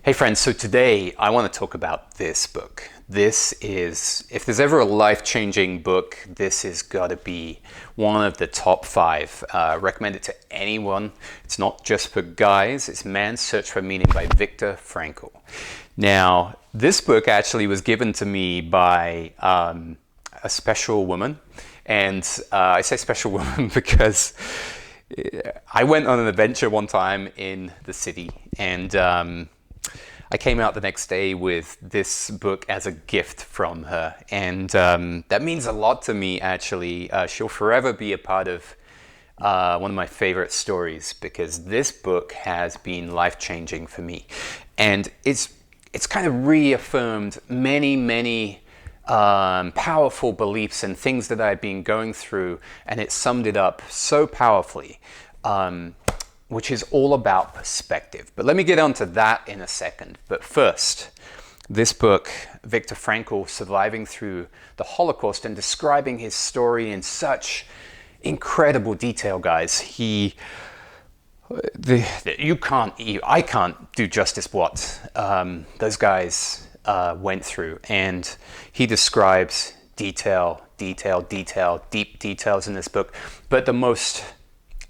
Hey friends, so today I want to talk about this book. This is, if there's ever a life-changing book, this has got to be one of the top five. Recommend it to anyone. It's not just for guys, it's Man's Search for Meaning by Viktor Frankl. Now, this book actually was given to me by a special woman. And I say special woman because I went on an adventure one time in the city, and I came out the next day with this book as a gift from her, and that means a lot to me, actually. She'll forever be a part of one of my favorite stories, because this book has been life-changing for me. And it's kind of reaffirmed many powerful beliefs and things that I've been going through, and it summed it up so powerfully. Which is all about perspective. But let me get onto that in a second. But first, this book, Viktor Frankl, surviving through the Holocaust and describing his story in such incredible detail, guys. I can't do justice what those guys went through. And he describes deep details in this book. But the most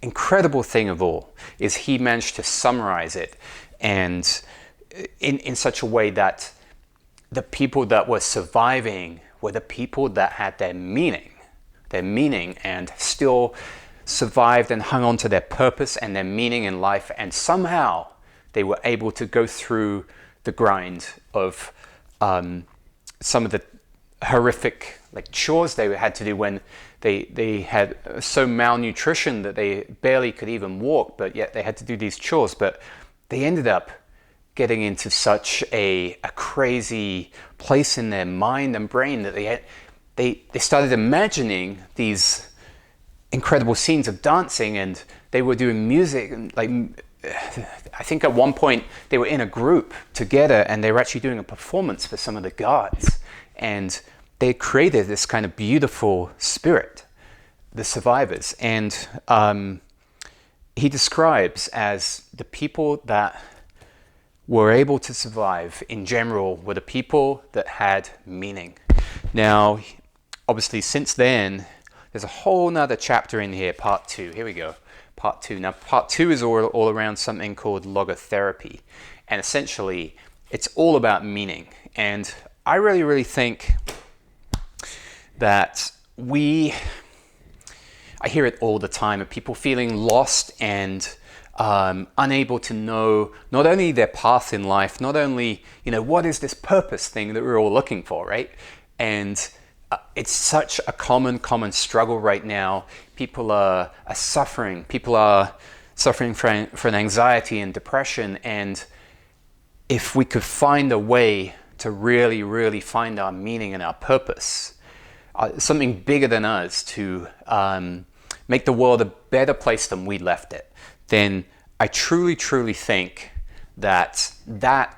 incredible thing of all is he managed to summarize it, and in such a way that the people that were surviving were the people that had their meaning and still survived and hung on to their purpose and their meaning in life, and somehow they were able to go through the grind of some of the horrific chores they had to do when they had so malnutrition that they barely could even walk, but yet they had to do these chores. But they ended up getting into such a crazy place in their mind and brain that they started imagining these incredible scenes of dancing, and they were doing music, and I think at one point they were in a group together and they were actually doing a performance for some of the guards, and they created this kind of beautiful spirit, the survivors. And he describes as the people that were able to survive in general were the people that had meaning. Now, obviously, since then, there's a whole nother chapter in here, part 2. Here we go, part 2. Now, part 2 is all around something called logotherapy. And essentially, it's all about meaning. And I really think that I hear it all the time, of people feeling lost and unable to know not only their path in life, not only, what is this purpose thing that we're all looking for, right? And it's such a common struggle right now. People are suffering. People are suffering from anxiety and depression. And if we could find a way to really find our meaning and our purpose, something bigger than us, to make the world a better place than we left it, then I truly think that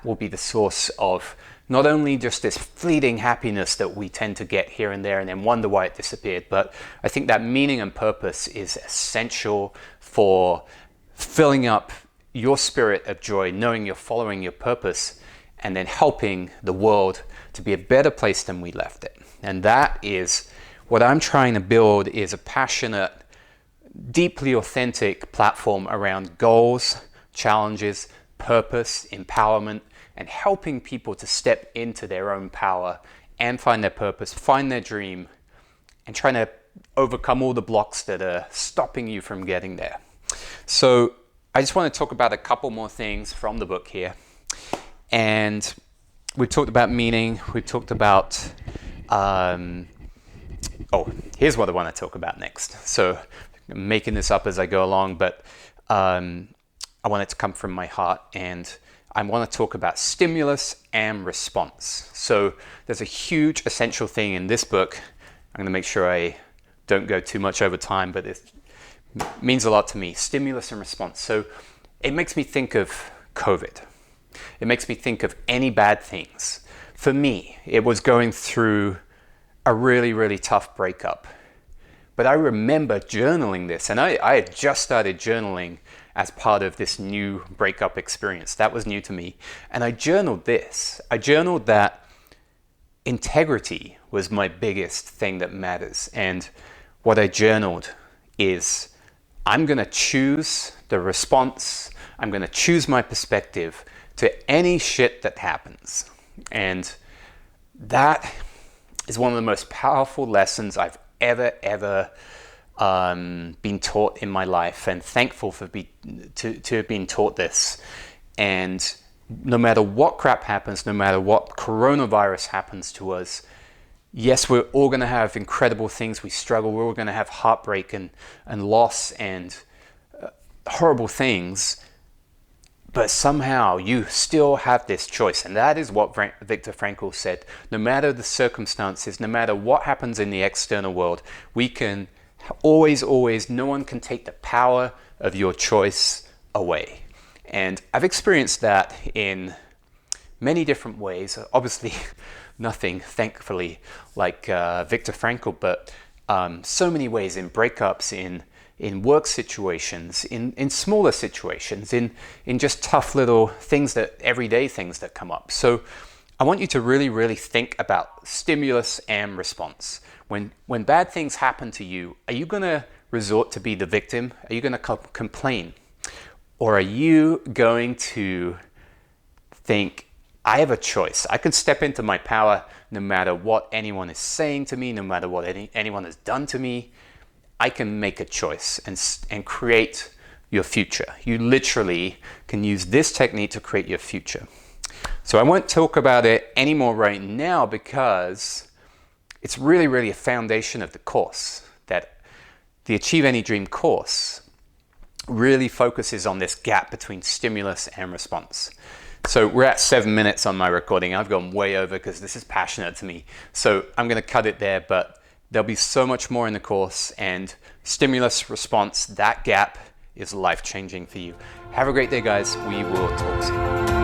will be the source of not only just this fleeting happiness that we tend to get here and there and then wonder why it disappeared, but I think that meaning and purpose is essential for filling up your spirit of joy, knowing you're following your purpose, and then helping the world to be a better place than we left it. And that is what I'm trying to build, is a passionate, deeply authentic platform around goals, challenges, purpose, empowerment, and helping people to step into their own power and find their purpose, find their dream, and trying to overcome all the blocks that are stopping you from getting there. So I just want to talk about a couple more things from the book here. And we've talked about meaning, we've talked about here's what I want to talk about next. So I'm making this up as I go along, but I want it to come from my heart, and I want to talk about stimulus and response. So there's a huge essential thing in this book. I'm going to make sure I don't go too much over time, but it means a lot to me. Stimulus and response. So it makes me think of COVID. It makes me think of any bad things. For me, it was going through a really tough breakup. But I remember journaling this, and I had just started journaling, as part of this new breakup experience. That was new to me. And I journaled this. I journaled that integrity was my biggest thing that matters. And what I journaled is, I'm going to choose the response, I'm going to choose my perspective to any shit that happens. And that is one of the most powerful lessons I've ever been taught in my life, and thankful to have been taught this. And no matter what crap happens, no matter what coronavirus happens to us, yes, we're all going to have incredible things we struggle, we're all going to have heartbreak and loss and horrible things, but somehow you still have this choice. And that is what Viktor Frankl said. No matter the circumstances, no matter what happens in the external world, we can always, no one can take the power of your choice away. And I've experienced that in many different ways. Obviously, nothing, thankfully, like Viktor Frankl, but so many ways, in breakups, in work situations, in smaller situations, in just tough little things, everyday things that come up. So I want you to really think about stimulus and response. When bad things happen to you, are you going to resort to be the victim? Are you going to complain? Or are you going to think, I have a choice. I can step into my power no matter what anyone is saying to me, no matter what anyone has done to me. I can make a choice and create your future. You literally can use this technique to create your future. So I won't talk about it anymore right now, because it's really a foundation of the course. That the Achieve Any Dream course really focuses on this gap between stimulus and response. So we're at 7 minutes on my recording. I've gone way over because this is passionate to me. So I'm going to cut it there, but there'll be so much more in the course, and stimulus response, that gap is life-changing for you. Have a great day, guys. We will talk soon.